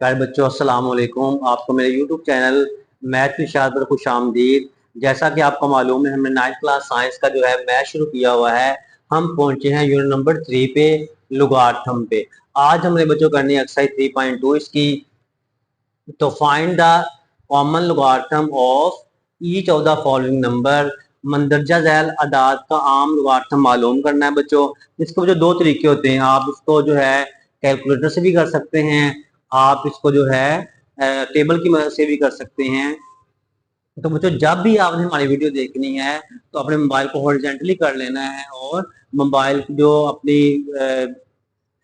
प्यारे बच्चों, अस्सलाम वालेकुम। आपको मेरे यूट्यूब चैनल मैथ निशात पर खुश आमदीद। जैसा कि आपको मालूम है, हमने 9th क्लास साइंस का जो है मैथ शुरू किया हुआ है। हम पहुंचे हैं यूनिट नंबर 3 पे, लुगार्थम पे। आज हमने बच्चों करनी है एक्सरसाइज 3.2 इसकी। तो find the common logarithm of each of the following number. मंदरजा झैल अदाद का आम लुगार्थम मालूम करना है बच्चों। इसके जो दो तरीके होते हैं, आप इसको जो है कैलकुलेटर से भी कर सकते हैं, आप इसको जो है टेबल की मदद से भी कर सकते हैं। तो बच्चों, जब भी आपने हमारी वीडियो देखनी है तो अपने मोबाइल को हॉरिजॉन्टली कर लेना है और मोबाइल की जो अपनी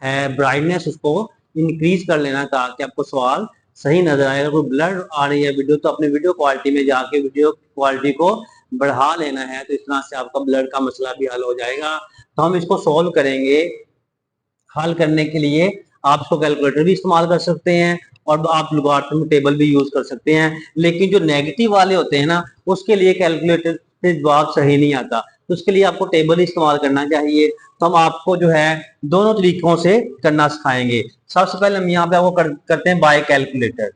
है ब्राइटनेस उसको इंक्रीज कर लेना ताकि आपको सवाल सही नजर आए। अगर कोई ब्लर आ रही है वीडियो तो अपनी वीडियो क्वालिटी में जाके वीडियो क्वालिटी को बढ़ा लेना है, तो इस तरह से आपका ब्लर का मसला भी हल हो जाएगा। तो हम इसको सॉल्व करेंगे। हल करने के लिए आप इसको कैलकुलेटर भी इस्तेमाल कर सकते हैं और आप लॉगरिथम टेबल भी यूज कर सकते हैं। लेकिन जो नेगेटिव वाले होते हैं ना, उसके लिए कैलकुलेटर से जवाब सही नहीं आता, तो उसके लिए आपको टेबल इस्तेमाल करना चाहिए। तो हम आपको जो है दोनों तरीकों से करना सिखाएंगे। सबसे पहले हम यहाँ पे आपको करते हैं बाय कैलकुलेटर।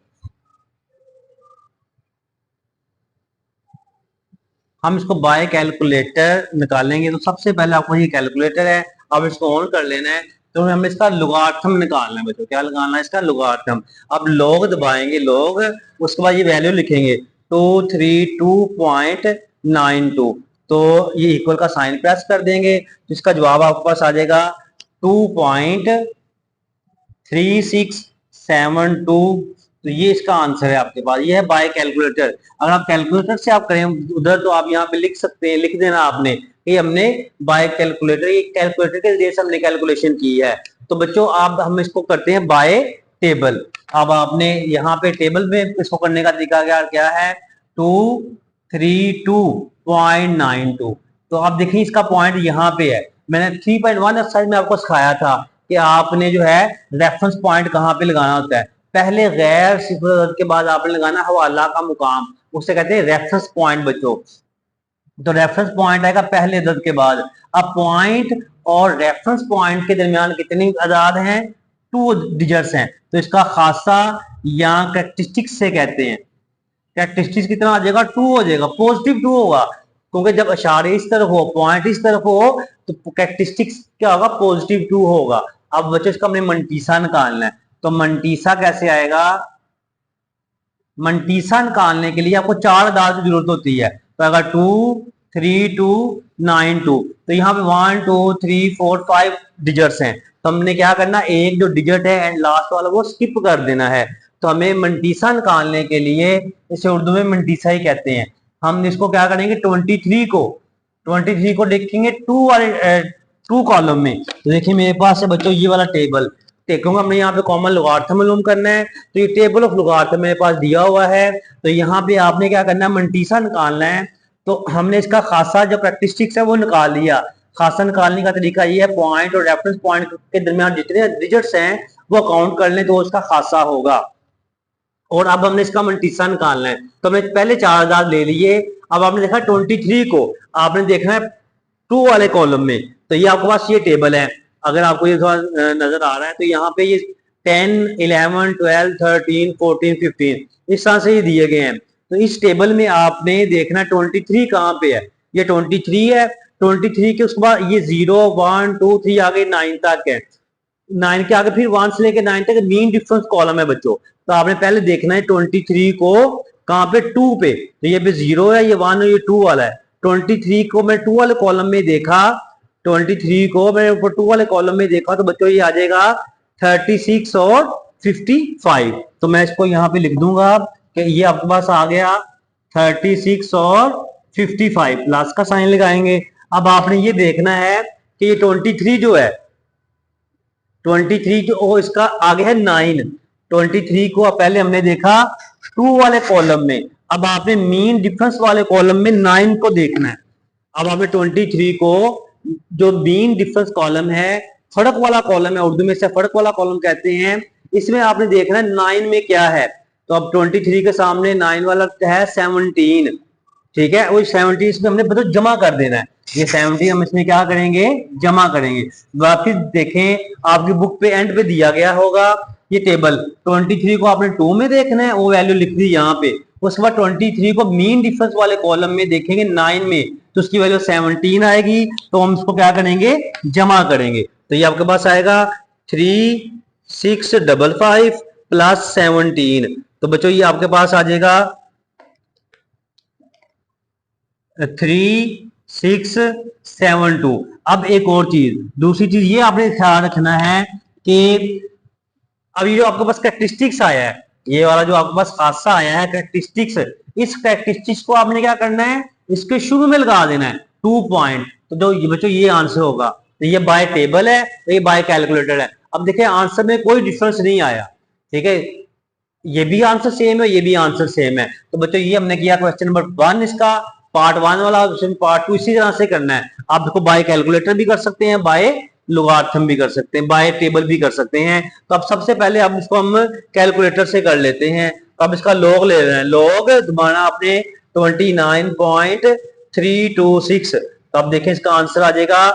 हम इसको बाय कैलकुलेटर निकालेंगे। तो सबसे पहले आपको ये कैलकुलेटर है, अब इसको ऑन कर लेना है। तो हमें इसका लॉगरिथम निकालना है बच्चों। क्या निकालना है? इसका लॉगरिथम। अब लॉग दबाएंगे, लॉग, उसके बाद ये वैल्यू लिखेंगे 232.92। तो ये इक्वल का साइन प्रेस कर देंगे तो इसका जवाब आपके पास आ जाएगा 2.3672। तो ये इसका आंसर है आपके पास। ये है बाय कैलकुलेटर। अगर आप कैलकुलेटर से आप करें उधर तो आप यहाँ पे लिख सकते हैं, लिख देना आपने कि हमने बाय कैलकुलेटर, ये कैलकुलेटर के जरिए से हमने कैलकुलेशन की है। तो बच्चों, आप हम इसको करते हैं बाय टेबल। अब आपने यहाँ पे टेबल में इसको करने का तरीका क्या है? 232.92। तो आप देखिए इसका पॉइंट यहाँ पे है। मैंने 3.1 एक्सरसाइज में आपको सिखाया था कि आपने जो है रेफरेंस पॉइंट कहाँ पे लगाना होता है। पहले गैर सिफर अदद के बाद आपने लगाना हवाला का मुकाम, उसे कहते हैं रेफरेंस पॉइंट बच्चों। तो रेफरेंस पॉइंट आएगा पहले अदद के बाद। अब पॉइंट और रेफरेंस पॉइंट के दरमियान कितनी अदाद हैं? 2 डिजिट्स हैं। तो इसका खासा या कैरेक्टरिस्टिक्स से कहते हैं। कैरेक्टरिस्टिक्स कितना आ जाएगा? 2 हो जाएगा, पॉजिटिव 2 होगा, क्योंकि जब इशारे इस तरफ हो, पॉइंट इस तरफ हो, तो कैरेक्टरिस्टिक्स क्या होगा? पॉजिटिव 2 होगा। अब बच्चों इसका हमने मंटीसा निकालना है। तो मंटीसा कैसे आएगा? मंटीसा निकालने के लिए आपको 4 अदाद की जरूरत होती है। तो अगर 2 3 2 9 2, तो यहाँ पे 1 2 3 4 5 डिजिट्स हैं। तो हमने क्या करना, एक जो डिजिट है एंड लास्ट वाला वो स्किप कर देना है। तो हमें मंटीसा निकालने के लिए, इसे उर्दू में मंटीसा ही कहते हैं, हम इसको क्या करेंगे 23 को देखेंगे 2 कॉलम में। तो देखिए मेरे पास है बच्चों ये वाला टेबल। देखूंगा हमने यहाँ पे कॉमन लॉगरिथम मालूम करना है। तो ये टेबल ऑफ लॉगरिथम मेरे पास दिया हुआ है। तो यहाँ पे आपने क्या करना है, मंटीसा निकालना है। तो हमने इसका खासा जो कैरेक्टरिस्टिक्स है वो निकाल लिया। खासा निकालने का तरीका ये है, पॉइंट और रेफरेंस पॉइंट के दरमियान जितने डिजिट्स हैं वो काउंट कर लें तो उसका खासा होगा। और अब हमने इसका मंटीसा निकालना है। तो हमने पहले 4 अदाद ले लिए। अब आपने देखा 23 को आपने देखना है 2 वाले कॉलम में। तो ये आपके पास ये टेबल है, अगर आपको ये थोड़ा नजर आ रहा है तो यहाँ पे ये 10 11 12 13 14 15 इस तरह से ये दिए गए हैं। तो इस टेबल में आपने देखना 23 कहाँ पे है। ये 23 है। 23 के उसके बाद ये 0 1 2 3 आगे 9 तक है। 9 के आगे फिर 1 से लेके 9 तक मीन डिफरेंस कॉलम है बच्चों। तो आपने पहले देखना है 23 को कहाँ पे? 2 पे। तो ये पे 0 है, ये 1 है, ये 2 वाला है। 23 को मैं 2 वाले कॉलम में देखा, 23 को मैंने ऊपर 2 वाले कॉलम में देखा, तो बच्चों ये आ जाएगा 36 और 55। तो मैं इसको यहाँ पे लिख दूंगा कि ये आपके पास आ गया 36 और 55, प्लस का साइन लगाएंगे। अब आपने ये देखना है कि ये 23 जो है, 23 जो इसका आगे है 9। 23 को पहले हमने देखा 2 वाले कॉलम में। अब आपने मीन डिफरेंस वाले कॉलम में 9 को देखना है। अब आपने 23 को जो मीन डिफरेंस कॉलम है, फर्क वाला कॉलम है, उर्दू में से फर्क वाला कॉलम कहते हैं, इसमें आपने देखना है 9 में क्या है। तो अब 23 के सामने 9 वाला है 17। ठीक है, वो 17 इसमें हमने मतलब जमा कर देना है। ये 70 हम इसमें क्या करेंगे? जमा करेंगे। वापिस देखें आपकी बुक पे एंड पे दिया गया होगा ये टेबल 23 को आपने 2 में देखना है, वो वैल्यू लिख दी यहाँ पे। उसके बाद 23 को मीन डिफरेंस वाले कॉलम में देखेंगे 9 में, तो उसकी वैल्यू 17 आएगी। तो हम इसको क्या करेंगे, जमा करेंगे। तो ये आपके पास आएगा 3655 प्लस 17। तो बच्चों ये आपके पास आ जाएगा 3672। अब एक और चीज, दूसरी चीज ये आपने ख्याल रखना है कि अब ये जो आपके पास कैरेक्टरिस्टिक्स आया है, ये वाला जो आपके पास खासा आया है कैरेक्टरिस्टिक्स, इस कैरेक्टरिस्टिक्स को आपने क्या करना है, इसके शुरू में लगा देना है 2 पॉइंट। तो जो ये बच्चों ये आंसर होगा। तो ये बाय टेबल है, तो ये बाय कैलकुलेटर है। अब देखिए आंसर में कोई डिफरेंस नहीं आया, ठीक है, ये भी आंसर सेम है, ये भी आंसर सेम है। तो बच्चों ये हमने किया क्वेश्चन नंबर 1 इसका पार्ट 1 वाला, पार्ट 2 इसी तरह से करना है। आप इसको बाय कैलकुलेटर भी कर सकते हैं, बाय लोगार्थम भी कर सकते हैं, बाय टेबल भी कर सकते हैं। तो अब सबसे पहले अब इसको हम कैलकुलेटर से कर लेते हैं। तो अब इसका लॉग ले रहे हैं, लॉग दोबारा आपने 29.326। तो अब देखें इसका आंसर आ जाएगा,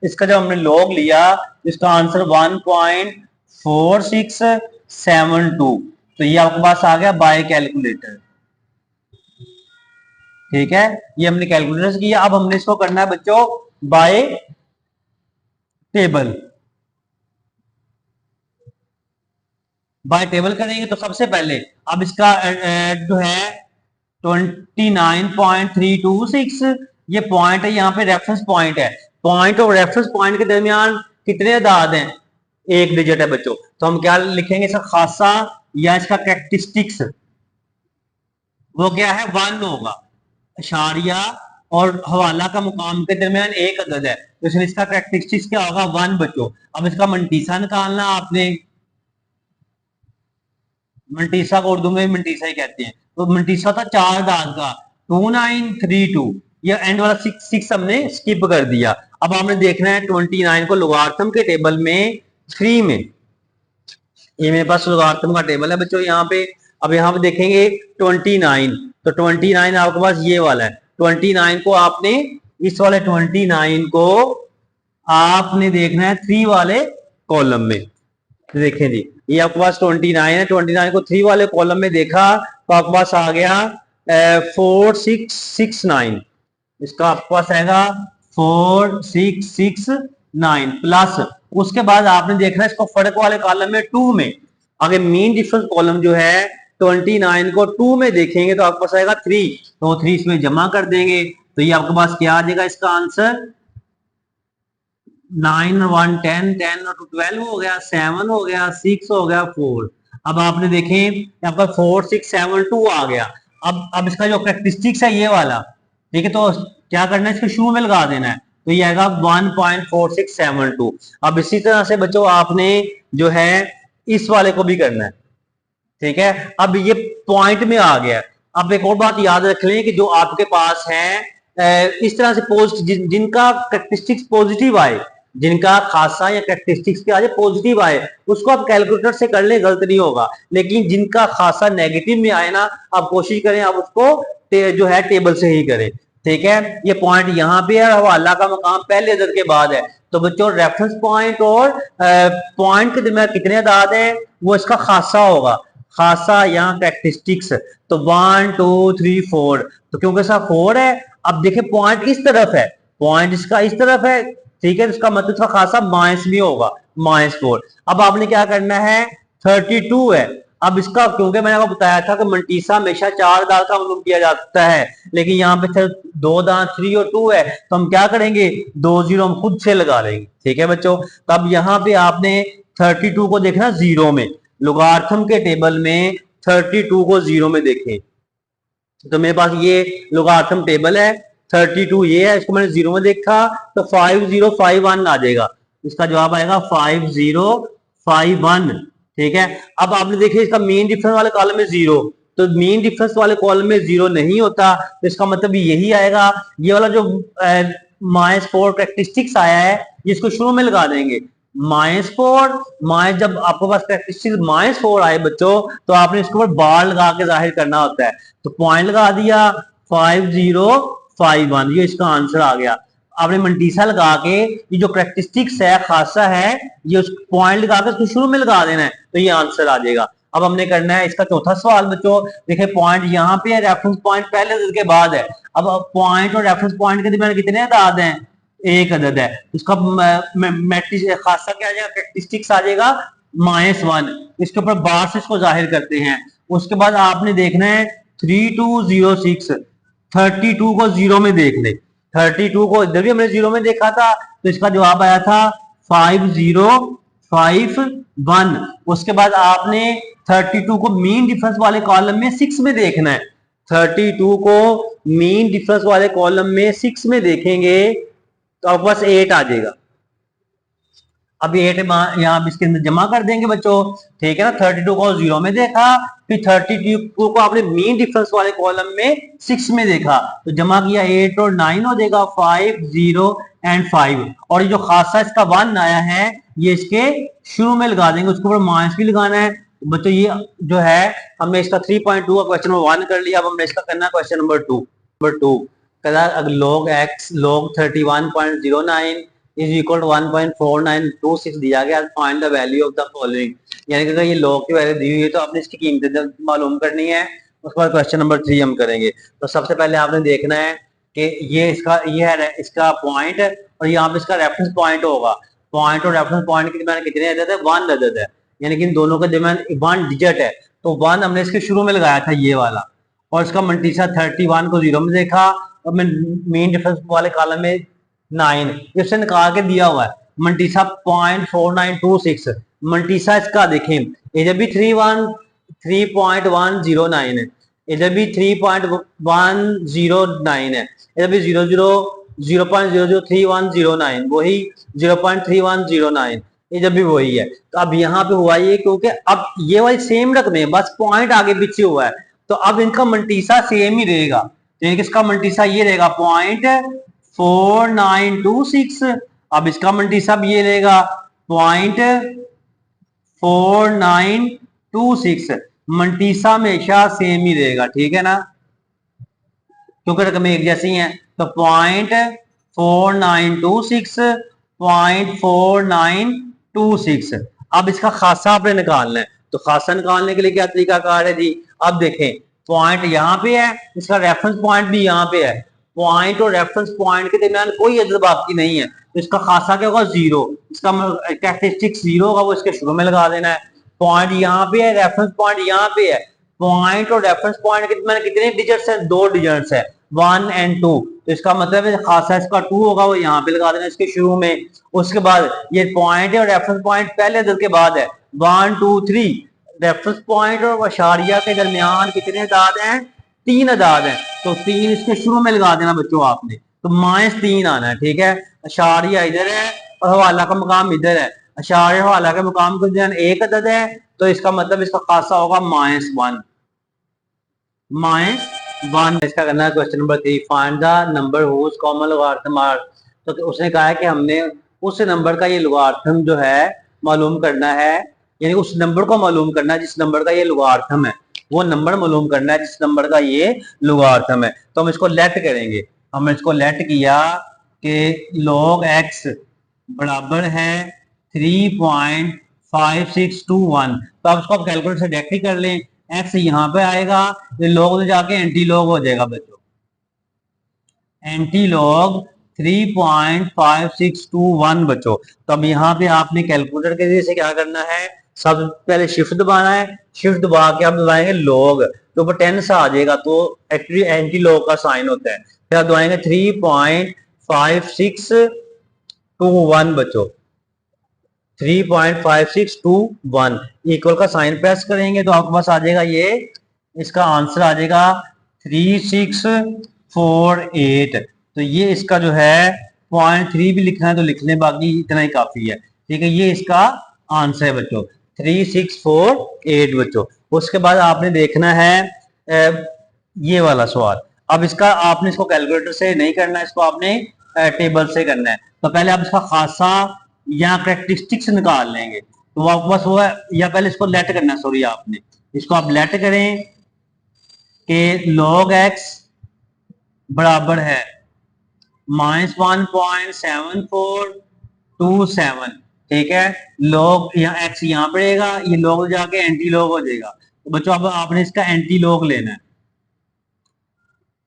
इसका जब हमने लॉग लिया इसका आंसर 1.4672। तो ये आपके पास आ गया बाय कैलकुलेटर, ठीक है, ये हमने कैलकुलेटर से किया। अब हमने इसको करना है बच्चों बाय टेबल। बाय टेबल करेंगे तो सबसे पहले अब इसका जो है 29.326 ये पॉइंट है, यहाँ पे रेफरेंस पॉइंट है। पॉइंट और रेफरेंस पॉइंट के दरमियान कितने अदाद हैं, एक डिजिट है बच्चों। तो हम क्या लिखेंगे, इसका खासा या इसका कैरेक्टरिस्टिक्स, वो क्या है 1 होगा। इशारिया और हवाला का मुकाम के दरमियान एक अदद है, तो इसमें इसका कैरेक्टरिस्टिक्स क्या होगा 1 बच्चों। अब इसका मंटीसा निकालना आपने, मंटीसा को उर्दू में मंटीसा ही कहते हैं। तो मंटीसा था 4 दाग का 2932, ये एंड वाला 6 हमने स्किप कर दिया। अब हमने देखना है 29 को लोगार्थम के टेबल में 3 में, ये मेरे पास लोगार्थम का टेबल है बच्चों यहाँ पे। अब यहाँ पे देखेंगे 29, तो 29 आपके पास ये वाला है। 29 को आपने, इस वाले 29 को आपने देखना है 3 वाले कॉलम में। तो देखें जी ये आपके पास 29 है, 29 को 3 वाले कॉलम में देखा तो आपके पास आ गया 4669। इसका आपके पास आएगा 4669 प्लस, उसके बाद आपने देखना है इसको फर्क वाले कॉलम में 2 में। अगर मीन डिफरेंस कॉलम जो है 29 को 2 में देखेंगे तो आपके पास आएगा 3, तो 3 इसमें जमा कर देंगे। तो ये आपके पास क्या आ जाएगा, इसका आंसर 9 और 1 10, 10 और 2 12 हो गया, 7 हो गया, 6 हो गया, 4। अब आपने देखें आपका 4672 आ गया। अब इसका जो कैरेक्टरिस्टिक्स है ये वाला, ठीक है, तो क्या करना है, इसको शुरू में लगा देना है। तो ये आएगा 1.4672। अब इसी तरह से बच्चों आपने जो है इस वाले को भी करना है, ठीक है। अब ये पॉइंट में आ गया। अब एक और बात याद रख लें कि जो आपके पास है इस तरह से जिनका कैरेक्टरिस्टिक्स पॉजिटिव आए, जिनका खासा या कैरेक्टरिस्टिक्स के आगे पॉजिटिव आए, उसको आप कैलकुलेटर से कर ले, गलत नहीं होगा। लेकिन जिनका खासा नेगेटिव में आए ना, आप कोशिश करें आप उसको जो है टेबल से ही करें, ठीक है। ये पॉइंट यहाँ पे है, हवाला का मकाम पहले अदद के बाद है। तो बच्चों रेफरेंस पॉइंट और पॉइंट के दरमियान कितने अदाद हैं, वो इसका खासा होगा, खासा यहाँ कैरेक्टरिस्टिक्स। तो 1 2 3 4, तो क्योंकि इसका 4 है। अब देखिए पॉइंट इस तरफ है, पॉइंट इसका इस तरफ है, ठीक है, इसका मतलब इसका खासा माइनस भी होगा, -4। अब आपने क्या करना है, 32 है। अब इसका क्योंकि मैंने आपको बताया था कि मंटीसा हमेशा 4 दांत का मतलब किया जाता है, लेकिन यहाँ पे 2 दांत 3 और 2 है, तो हम क्या करेंगे 2 0 हम खुद से लगा लेंगे, ठीक है बच्चों। तब यहाँ पे आपने 32 को देखना 0 में, लोगार्थम के टेबल में 32 को 0 में देखें। तो मेरे पास ये लोगार्थम टेबल है, 32 ये है, इसको मैंने 0 में देखा तो 5051 आ जाएगा। इसका जवाब आएगा 5051, ठीक है। अब आपने देखिए इसका मीन डिफरेंस वाले कॉलम में 0, तो मीन डिफरेंस वाले कॉलम में 0 नहीं होता, तो इसका मतलब यही आएगा। ये वाला जो -4 कैरेक्टरिस्टिक्स आया है, इसको शुरू में लगा देंगे। -4 जब आपके पास कैरेक्टरिस्टिक्स -4 आए बच्चों, तो आपने इसके ऊपर बार लगा के जाहिर करना होता है। तो पॉइंट लगा दिया 5051, ये इसका आंसर आ गया। आपने मंटीसा लगा के ये जो करेक्टरिस्टिक्स है, खासा है, ये उस पॉइंट लगा के उसको शुरू में लगा देना है, तो ये आंसर आ जाएगा। अब हमने करना है इसका चौथा सवाल बच्चों। देखिए पॉइंट यहाँ पे है, रेफरेंस पॉइंट पहले अदद के बाद है। अब पॉइंट और रेफरेंस पॉइंट के दरमियान कितने अदद हैं? एक अदद है। उसका मैट्रिक्स खासा क्या आ जाएगा, करेक्टरिस्टिक्स आ जाएगा -1। इसके ऊपर बार से इसको जाहिर करते हैं। उसके बाद आपने देखना है 3206, 32 को जीरो में देख ले। 32 को इधर भी हमने जीरो में देखा था, तो इसका जवाब आया था 5051। उसके बाद आपने 32 को मीन डिफरेंस वाले कॉलम में 6 में देखना है। 32 को मीन डिफरेंस वाले कॉलम में 6 में देखेंगे तो आपके पास 8 आ जाएगा। अब 8 यहाँ इसके अंदर जमा कर देंगे बच्चों, ठीक है ना। 32 को जीरो में देखा, फिर 32 को आपने मीन डिफरेंस वाले कॉलम में 6 में देखा, तो जमा किया 8 और 9 हो जाएगा 5 0 एंड 5। और ये जो खासा इसका 1 आया है ये इसके शुरू में लगा देंगे, उसके ऊपर माइनस भी लगाना है बच्चों। ये जो है हमने इसका 3.2 का क्वेश्चन नंबर 1 कर लिया। अब हमने इसका करना है question number 2। log x log 31.09 is equal to 1.4926 दिया गया। Find the value of the following, यानी कि अगर ये log की वैल्यू दी हुई है तो आपने इसकी कीमत मालूम करनी है। उसके बाद क्वेश्चन नंबर 3 हम करेंगे। तो सबसे पहले आपने देखना है कि ये है इसका पॉइंट और यहाँ पे इसका रेफरेंस पॉइंट होगा। पॉइंट और रेफरेंस पॉइंट के दरमियान कितने अदद है? 1 अदद है, यानी कि इन दोनों के दरमियान 1 डिजिट है। तो 1 हमने इसके शुरू में लगाया था ये वाला, और इसका मल्टीसा 31 को जीरो में देखा, और मैं मेन डिफरेंस वाले कॉलम में 9 इससे निकाल के दिया हुआ है। मल्टीसा 0.4926 मल्टीसा इसका देखें, इधर भी 3.109 है, इधर भी 3.109 है, इधर भी 0.003109 वही 0.3109, इधर भी वही है। तो अब यहाँ पे हुआ ये क्योंकि अब ये वाली सेम रकम है, बस पॉइंट आगे पीछे हुआ है, तो अब इनका मल्टीसा सेम ही रहेगा। तो इसका मल्टीसा ये रहेगा 0.4926। अब इसका मल्टीसा भी ये रहेगा 0.4926। मल्टीसा हमेशा सेम ही रहेगा, ठीक है ना, क्योंकि रकमें एक जैसी हैं। तो 0.4926 0.4926। अब इसका खासा आपने निकालना है, तो खासा निकालने के लिए क्या तरीका कार है जी। अब देखें पॉइंट यहाँ पे है, इसका रेफरेंस पॉइंट भी यहाँ पे है। पॉइंट और रेफरेंस पॉइंट के दरमियान कोई अदद बाकी नहीं है, तो इसका खासा क्या होगा? 0। इसका कैरेक्टरिस्टिक्स 0 होगा, वो इसके शुरू में लगा देना है। पॉइंट यहाँ पे है, रेफरेंस पॉइंट यहाँ पे है। पॉइंट और रेफरेंस पॉइंट के दरमियान कितने डिजिट्स हैं? 2 डिजिट्स है, 1 and 2। तो इसका मतलब है खासा इसका 2 होगा, वो यहाँ पे लगा देना इसके शुरू में। उसके बाद ये पॉइंट है और रेफरेंस पॉइंट पहले अदद के बाद है 1 2 3। रेफरेंस पॉइंट और अशारिया के दरमियान कितने अदाद हैं? 3 अदाद हैं, तो 3 इसके शुरू में लगा देना बच्चों आपने, तो -3 आना है, ठीक है। अशारिया इधर है और हवाला का मकाम इधर है। अशारिया हवाला के मकाम के दरमियान एक अदद है, तो इसका मतलब इसका खासा होगा -1। इसका करना है question number 3। Find the number whose common logarithm are. तो उसने कहा है कि हमने उस नंबर का ये लॉगरिथम जो है मालूम करना है, यानी उस नंबर को मालूम करना है जिस नंबर का ये लॉगरिथम है, वो नंबर मालूम करना है जिस नंबर का ये लॉगरिथम है। तो हम इसको लेट करेंगे। हमने इसको लेट किया कि log x बराबर है 3.5621। तो आप इसको आप कैलकुलेटर से डायरेक्ट ही कर लें। x यहाँ पे आएगा, ये log तो जाके एंटी लॉग हो जाएगा बच्चों। एंटी लॉग 3.5621 बच्चों। तो अब यहाँ पे आपने कैलकुलेटर के जरिए से क्या करना है, सब पहले शिफ्ट दबाना है। शिफ्ट दबा के आप दबाएंगे लॉग, तो ऊपर 10 सा आ जाएगा, तो एक्चुअली एंटी लॉग का साइन होता है। फिर आप दबाएंगे 3.5621 बच्चों, 3.5621 इक्वल का साइन प्रेस करेंगे तो आपके पास आ जाएगा ये, इसका आंसर आ जाएगा 3648। तो ये इसका जो है 0.3 भी लिखना है तो लिख लें, बाकी इतना ही काफी है, ठीक है। ये इसका आंसर है बच्चों 3648 बच्चों। उसके बाद आपने देखना है ये वाला सवाल। अब इसका आपने इसको कैलकुलेटर से नहीं करना है, इसको आपने टेबल से करना है। तो पहले आप इसका खासा या कैरेक्टरिस्टिक्स निकाल लेंगे, तो वो आपके पास वो है, या पहले इसको लेट करना है, सॉरी आपने इसको आप लेट करें कि log x बराबर है -1.7427, ठीक है। log यहाँ x यहाँ पे रहेगा, ये log जाके एंटी log हो जाएगा। तो बच्चों अब आपने इसका एंटी log लेना है,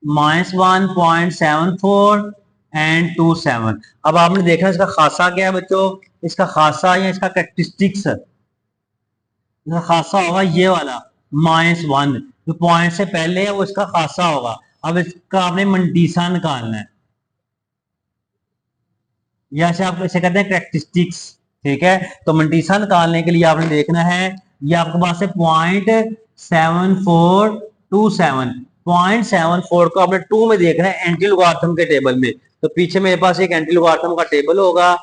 -1.74 अब आपने देखा इसका खासा क्या है बच्चों, इसका खासा या इसका कैरेक्टरिस्टिक्स, इसका खासा होगा ये वाला -1, जो पॉइंट से पहले है वो इसका खासा होगा। अब इसका आपने मंटीसा निकालना है, या से आप इसे कहते हैं कैरेक्टरिस्टिक्स, ठीक है। तो मंटीसा निकालने के लिए आपने देखना है, ये आपके पास है 0.7427, 0.74 को आपने 2 में देखना है एंटी लॉगरिथम के टेबल में। तो पीछे मेरे पास एक एंटी लॉगरिथम का टेबल होगा,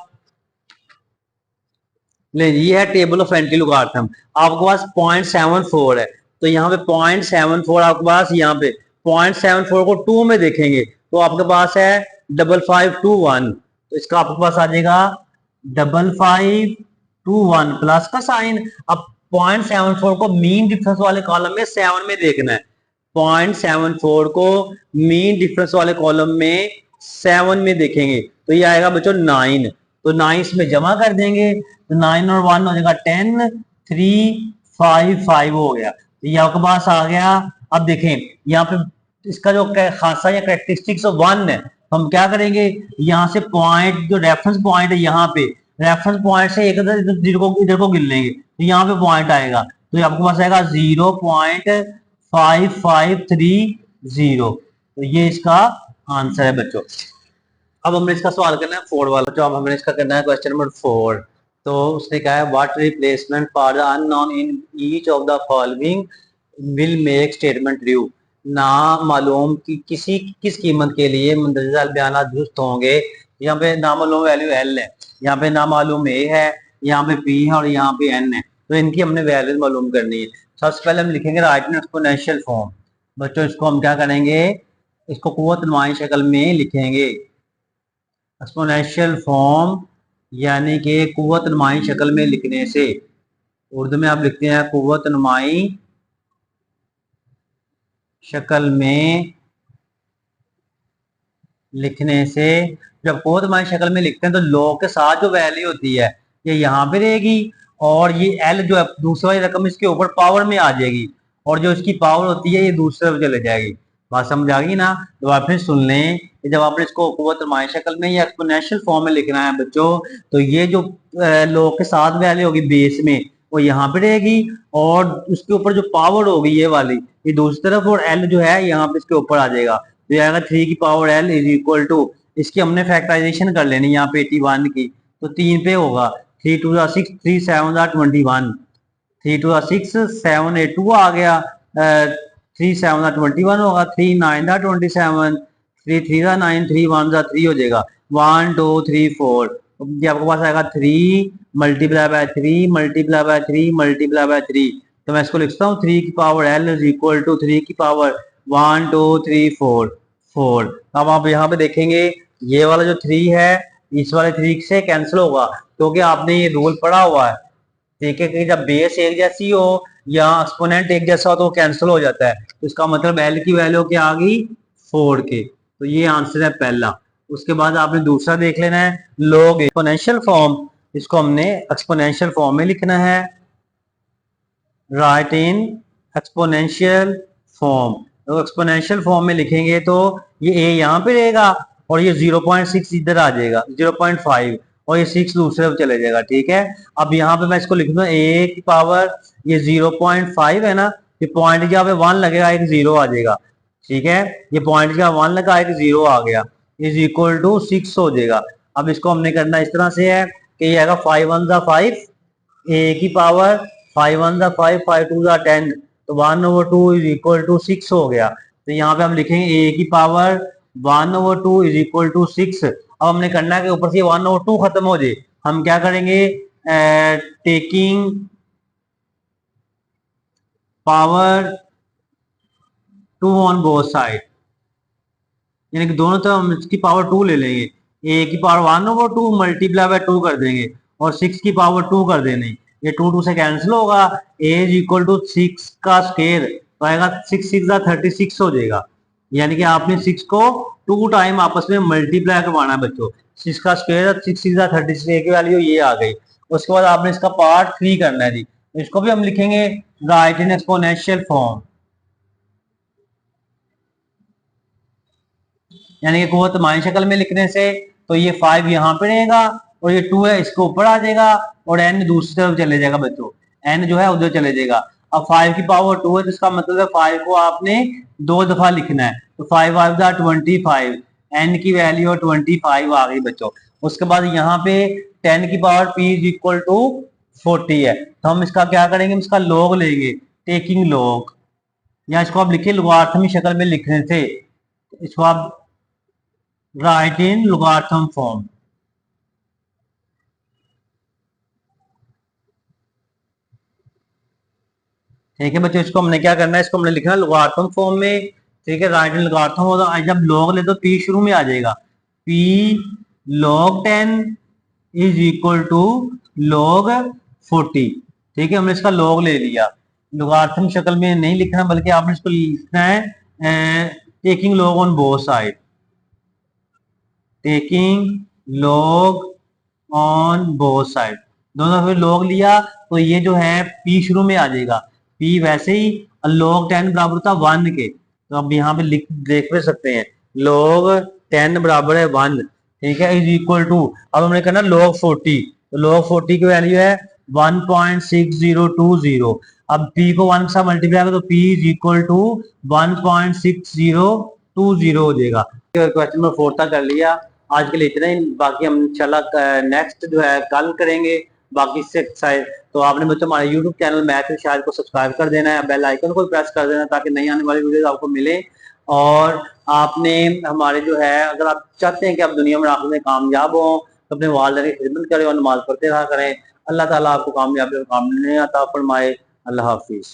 ये है टेबल ऑफ एंटी लॉगरिथम। आपके पास 0.74 है, तो यहाँ पे 0.74 आपके पास, यहाँ पे 0.74 को 2 में देखेंगे तो आपके पास है 5521, तो इसका आपके पास आ जाएगा 5521 प्लस का साइन। अब 0.74 को मीन डिफरेंस वाले कॉलम में 7 में देखना है, 0.74 को मीन डिफरेंस वाले कॉलम में 7 में देखेंगे तो ये आएगा बच्चों 9, तो 9 इसमें जमा कर देंगे तो 9 और 1 हो जाएगा 10, 3, 5, 5 हो गया, तो ये आपके पास आ गया। अब देखें यहाँ पे इसका जो खासा या कैरेक्टरिस्टिक्स 1 है, तो हम क्या करेंगे, यहाँ से पॉइंट जो रेफरेंस पॉइंट है, यहाँ पे रेफरेंस पॉइंट से एक इधर को गिन लेंगे तो यहाँ पे पॉइंट आएगा, तो ये आपके पास आएगा 0.5530, तो ये इसका आंसर है बच्चों। अब हमने इसका सवाल करना है 4 वाला, जो अब हमने इसका करना है क्वेश्चन नंबर 4। तो उसने कहा है what replacement for the unknown in each of the following will make statement true. ना मालूम कि किस कीमत के लिए मुंदरजा बयान दुरुस्त होंगे। यहाँ पे नामालूम वैल्यू एल है, यहाँ पे नामालूम ए है, यहाँ पे पी है और यहाँ पे एन है, तो इनकी हमने वैल्यूज मालूम करनी है। सबसे पहले हम लिखेंगे राइट इन एक्सपोनेंशियल फॉर्म। बच्चों इसको हम क्या करेंगे, इसको कुव्वत नुमाई शक्ल में लिखेंगे, एक्सपोनेंशियल फॉर्म यानी कि कुव्वत नुमाई शक्ल में लिखने से, उर्दू में आप लिखते हैं कुव्वत नुमाई शक्ल में लिखने से। जब कुव्वत नुमाई शक्ल में लिखते हैं तो लॉग के साथ जो वैल्यू होती है ये यहाँ पे रहेगी, और ये एल जो है दूसरी वाली रकम इसके ऊपर पावर में आ जाएगी, और जो इसकी पावर होती है ये दूसरे तरफ चले जाएगी। बात समझ आ गई ना। तो आप फिर सुन लें, जब आपने इसको कुव्वत नुमाई शक्ल में या एक्सपोनेंशियल फॉर्म में लिखना है बच्चों, तो ये जो लॉग के साथ वैल्यू होगी बेस में वो यहाँ पे रहेगी, और उसके ऊपर जो पावर होगी ये वाली ये दूसरी तरफ, और एल जो है यहाँ पे इसके ऊपर आ जाएगा, तो ये आएगा 3 की power L is equal to, इसकी हमने फैक्टराइजेशन कर लेनी यहाँ पे 81 की, तो 3 पे होगा 3 2 6 3 7 21, 3 2 6 7 8 2 आ गया, 3 7 21 होगा, 3 9 27, 3 3 9, 3 1 3 हो जाएगा, 1 2 3 4, ये आपके पास आएगा 3 multiply by 3 multiply by 3 multiply by 3, तो मैं इसको लिखता हूँ 3 की power L is equal to 3 की पावर 1 2 3 4 4। अब आप यहाँ पे देखेंगे ये वाला जो 3 है इस वाले 3 से कैंसिल होगा, क्योंकि आपने ये रूल पढ़ा हुआ है, ठीक है, कि जब बेस एक जैसी हो या एक्सपोनेंट एक जैसा हो तो कैंसिल हो जाता है, तो इसका मतलब एल की वैल्यू क्या आ गई 4 के, तो ये आंसर है पहला। उसके बाद आपने दूसरा देख लेना है लॉग एक्सपोनेंशियल फॉर्म, इसको हमने एक्सपोनेंशियल फॉर्म में लिखना है, राइट इन एक्सपोनेंशियल फॉर्म। तो एक्सपोनेंशियल फॉर्म में लिखेंगे तो ये ए यहाँ पे रहेगा और ये 0.6 इधर आ जाएगा, 0.5, और ये 6 दूसरे तरफ चले जाएगा, ठीक है। अब यहाँ पे मैं इसको लिख दूंगा ए की पावर ये 0.5 है ना, ये पॉइंट की यहाँ पे 1 लगेगा एक 0 आ जाएगा, ठीक है, ये पॉइंट का 1 लगा एक 0 आ गया, इज इक्वल टू 6 हो जाएगा। अब इसको हमने करना इस तरह से है कि ये आएगा 5 1 5, ए की पावर 5 1 5, 5 2 10, तो 1/2 इज इक्वल टू 6 हो गया। तो यहाँ पे हम लिखेंगे ए की पावर 1/2 इज इक्वल टू 6। अब हमने करना है कि ऊपर से 1/2 खत्म हो जाए, हम क्या करेंगे, taking power 2 on both side, यानी कि दोनों तरफ हम इसकी पावर 2 ले लेंगे, ए की पावर 1/2 मल्टीप्लाई बाय 2 कर देंगे और 6 की पावर 2 कर देंगे, ये 2 2 से कैंसिल होगा, ए इज इक्वल टू 6 का स्क्वायर तो आएगा 6 6 36 हो जाएगा, यानी कि आपने 6 को 2 टाइम आपस में मल्टीप्लाई करवाना है बच्चों। 6 का स्क्वायर 6 इज 36 की वैल्यू ये आ गई। उसके बाद आपने इसका पार्ट 3 करना है जी। इसको भी हम लिखेंगे राइट इन एक्सपोनेंशियल फॉर्म, यानी कि कुव्वत शक्ल में लिखने से तो ये 5 यहाँ पे रहेगा और ये 2 है इसको ऊपर आ जाएगा और n दूसरी तरफ चले जाएगा बच्चों, n जो है उधर चले जाएगा। अब 5 की पावर 2 है तो इसका मतलब है 5 को आपने 2 दफा लिखना है, तो 5 5 25, n की वैल्यू 25 आ गई बच्चों। उसके बाद यहाँ पे 10 की power p is equal to 40 है, तो हम इसका क्या करेंगे, इसका लॉग लेंगे, टेकिंग लॉग, या इसको आप लिखिए लॉगरिथम की शक्ल में लिखने से, इसको आप राइट इन लॉगरिथम फॉर्म। ठीक है बच्चों, इसको हमने क्या करना है, इसको हमने लिखना है लॉगरिथम फॉर्म में। ठीक है, राइट इन लॉगरिथम होगा, जब लॉग ले तो p शुरू में आ जाएगा, p log 10 is equal to log 40। ठीक है, हमने इसका log ले लिया, लॉगरिथम शक्ल में नहीं लिखना बल्कि आपने इसको लिखना है taking log on both side, taking log on both side, दोनों फिर log लिया तो ये जो है p शुरू में आ जाएगा, p वैसे ही log 10 बराबर था 1 के, तो अब यहाँ पे लिख देख भी सकते हैं log 10 बराबर है 1। ठीक है, इज इक्वल टू, अब हमने करना log 40, तो log 40 की वैल्यू है 1.6020। अब p को 1 के साथ मल्टीप्लाई करो तो p इज इक्वल टू 1.6020 हो जाएगा। क्वेश्चन नंबर 4 तक कर लिया, आज के लिए इतना ही, बाकी हम इंशाल्लाह नेक्स्ट जो है कल करेंगे बाकी एक्सरसाइज। तो आपने बच्चों हमारे यूट्यूब चैनल मैथ शायद को सब्सक्राइब कर देना है, बेल आइकन को प्रेस कर देना ताकि नई आने वाली वीडियोस आपको मिले। और आपने हमारे जो है, अगर आप चाहते हैं कि आप दुनिया में आखिर में कामयाब हो तो अपने वालिदैन की खिदमत करें और नमाज पढ़ते रहा करें। अल्लाह ताला आपको कामयाबी और काम अता फरमाए। अल्लाह हाफिज।